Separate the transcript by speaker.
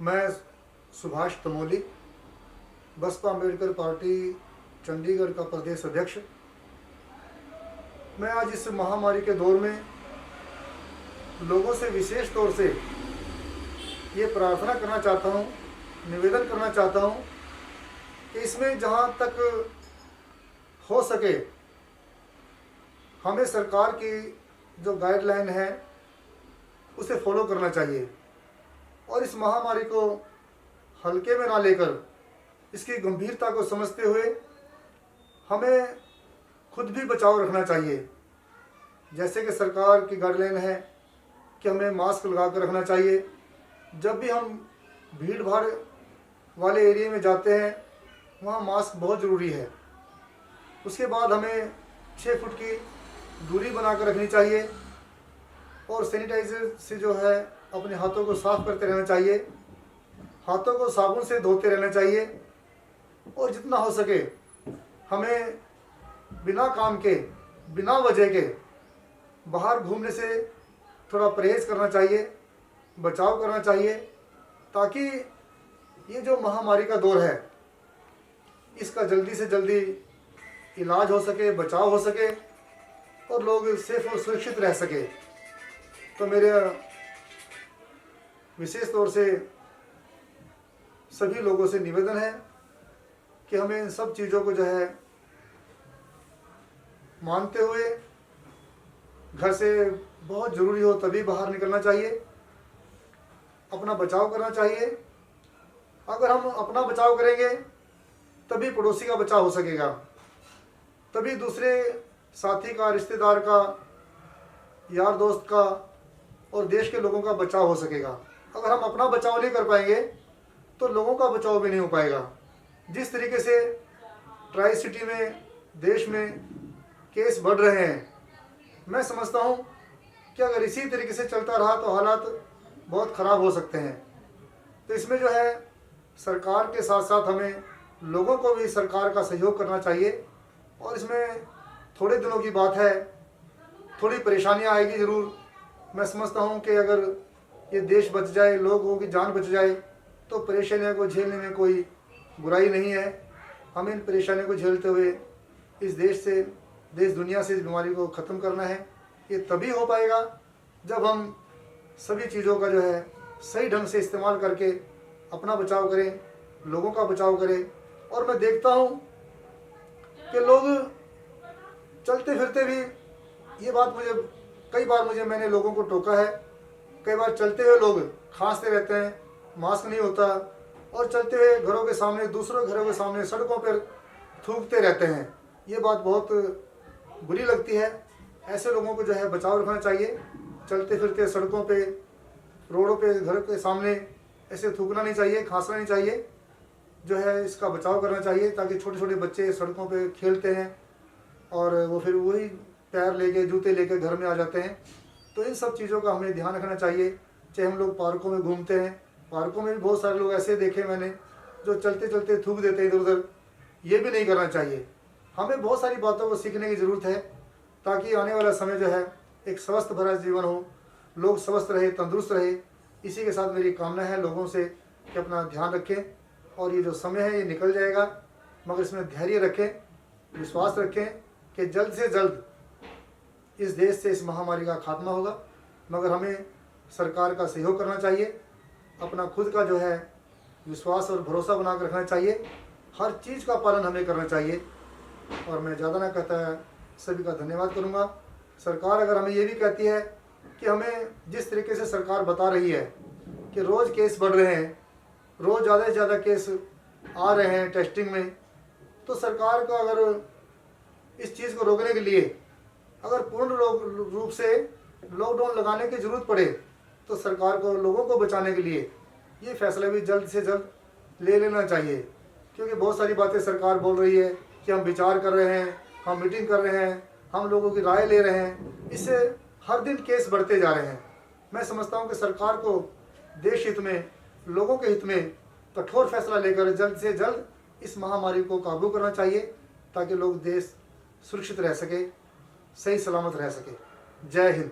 Speaker 1: मैं सुभाष तमोली, बसपा अम्बेडकर पार्टी चंडीगढ़ का प्रदेश अध्यक्ष। मैं आज इस महामारी के दौर में लोगों से विशेष तौर से ये प्रार्थना करना चाहता हूँ, निवेदन करना चाहता हूँ कि इसमें जहाँ तक हो सके हमें सरकार की जो गाइडलाइन है उसे फॉलो करना चाहिए और इस महामारी को हल्के में ना लेकर इसकी गंभीरता को समझते हुए हमें खुद भी बचाव रखना चाहिए। जैसे कि सरकार की गाइडलाइन है कि हमें मास्क लगा कर रखना चाहिए। जब भी हम भीड़ भाड़ वाले एरिया में जाते हैं वहाँ मास्क बहुत ज़रूरी है। उसके बाद हमें 6 फुट की दूरी बना कर रखनी चाहिए और सैनिटाइज़र से जो है अपने हाथों को साफ करते रहना चाहिए, हाथों को साबुन से धोते रहना चाहिए और जितना हो सके हमें बिना काम के, बिना वजह के बाहर घूमने से थोड़ा परहेज करना चाहिए, बचाव करना चाहिए, ताकि ये जो महामारी का दौर है इसका जल्दी से जल्दी इलाज हो सके, बचाव हो सके और लोग सेफ और सुरक्षित रह सके। तो मेरे विशेष तौर से सभी लोगों से निवेदन है कि हमें इन सब चीज़ों को जो है मानते हुए घर से बहुत ज़रूरी हो तभी बाहर निकलना चाहिए, अपना बचाव करना चाहिए। अगर हम अपना बचाव करेंगे तभी पड़ोसी का बचाव हो सकेगा, तभी दूसरे साथी का, रिश्तेदार का, यार दोस्त का और देश के लोगों का बचाव हो सकेगा। अगर हम अपना बचाव नहीं कर पाएंगे तो लोगों का बचाव भी नहीं हो पाएगा। जिस तरीके से ट्राई सिटी में, देश में केस बढ़ रहे हैं, मैं समझता हूँ कि अगर इसी तरीके से चलता रहा तो हालात बहुत ख़राब हो सकते हैं। तो इसमें जो है सरकार के साथ साथ हमें लोगों को भी सरकार का सहयोग करना चाहिए और इसमें थोड़े दिनों की बात है, थोड़ी परेशानियाँ आएगी ज़रूर। मैं समझता हूँ कि अगर ये देश बच जाए, लोगों की जान बच जाए तो परेशानियों को झेलने में कोई बुराई नहीं है। हमें इन परेशानियों को झेलते हुए इस देश से, देश दुनिया से इस बीमारी को ख़त्म करना है। ये तभी हो पाएगा जब हम सभी चीज़ों का जो है सही ढंग से इस्तेमाल करके अपना बचाव करें, लोगों का बचाव करें। और मैं देखता हूँ कि लोग चलते फिरते भी, ये बात कई बार मैंने लोगों को टोका है, कई बार चलते हुए लोग खांसते रहते हैं, मास्क नहीं होता और चलते हुए घरों के सामने, दूसरों घरों के सामने, सड़कों पर थूकते रहते हैं। ये बात बहुत बुरी लगती है। ऐसे लोगों को जो है बचाव रखना चाहिए। चलते फिरते सड़कों पे, रोडों पे, घर के सामने ऐसे थूकना नहीं चाहिए, खांसना नहीं चाहिए। जो है इसका बचाव करना चाहिए ताकि छोटे छोटे बच्चे सड़कों पे खेलते हैं और वो फिर वही पैर लेके, जूते लेके घर में आ जाते हैं। तो इन सब चीज़ों का हमें ध्यान रखना चाहिए। चाहे हम लोग पार्कों में घूमते हैं, पार्कों में भी बहुत सारे लोग ऐसे देखे मैंने जो चलते चलते थूक देते हैं इधर उधर। ये भी नहीं करना चाहिए। हमें बहुत सारी बातों को सीखने की ज़रूरत है ताकि आने वाला समय जो है एक स्वस्थ भरा जीवन हो, लोग स्वस्थ रहे, तंदुरुस्त रहे। इसी के साथ मेरी कामना है लोगों से कि अपना ध्यान रखें और ये जो समय है ये निकल जाएगा, मगर इसमें धैर्य रखें, विश्वास रखें कि जल्द से जल्द इस देश से इस महामारी का खात्मा होगा। मगर हमें सरकार का सहयोग करना चाहिए, अपना खुद का जो है विश्वास और भरोसा बनाकर रखना चाहिए। हर चीज़ का पालन हमें करना चाहिए। और मैं ज़्यादा ना कहता है, सभी का धन्यवाद करूँगा। सरकार अगर हमें ये भी कहती है कि हमें जिस तरीके से सरकार बता रही है कि रोज़ केस बढ़ रहे हैं, रोज़ ज़्यादा से ज़्यादा केस आ रहे हैं टेस्टिंग में, तो सरकार को अगर इस चीज़ को रोकने के लिए अगर पूर्ण रूप से लॉकडाउन लगाने की ज़रूरत पड़े तो सरकार को लोगों को बचाने के लिए ये फैसला भी जल्द से जल्द ले लेना चाहिए। क्योंकि बहुत सारी बातें सरकार बोल रही है कि हम विचार कर रहे हैं, हम मीटिंग कर रहे हैं, हम लोगों की राय ले रहे हैं। इससे हर दिन केस बढ़ते जा रहे हैं। मैं समझता हूँ कि सरकार को देश हित में, लोगों के हित में कठोर फैसला लेकर जल्द से जल्द इस महामारी को काबू करना चाहिए ताकि लोग, देश सुरक्षित रह सके, सही सलामत रह सके। जय हिंद।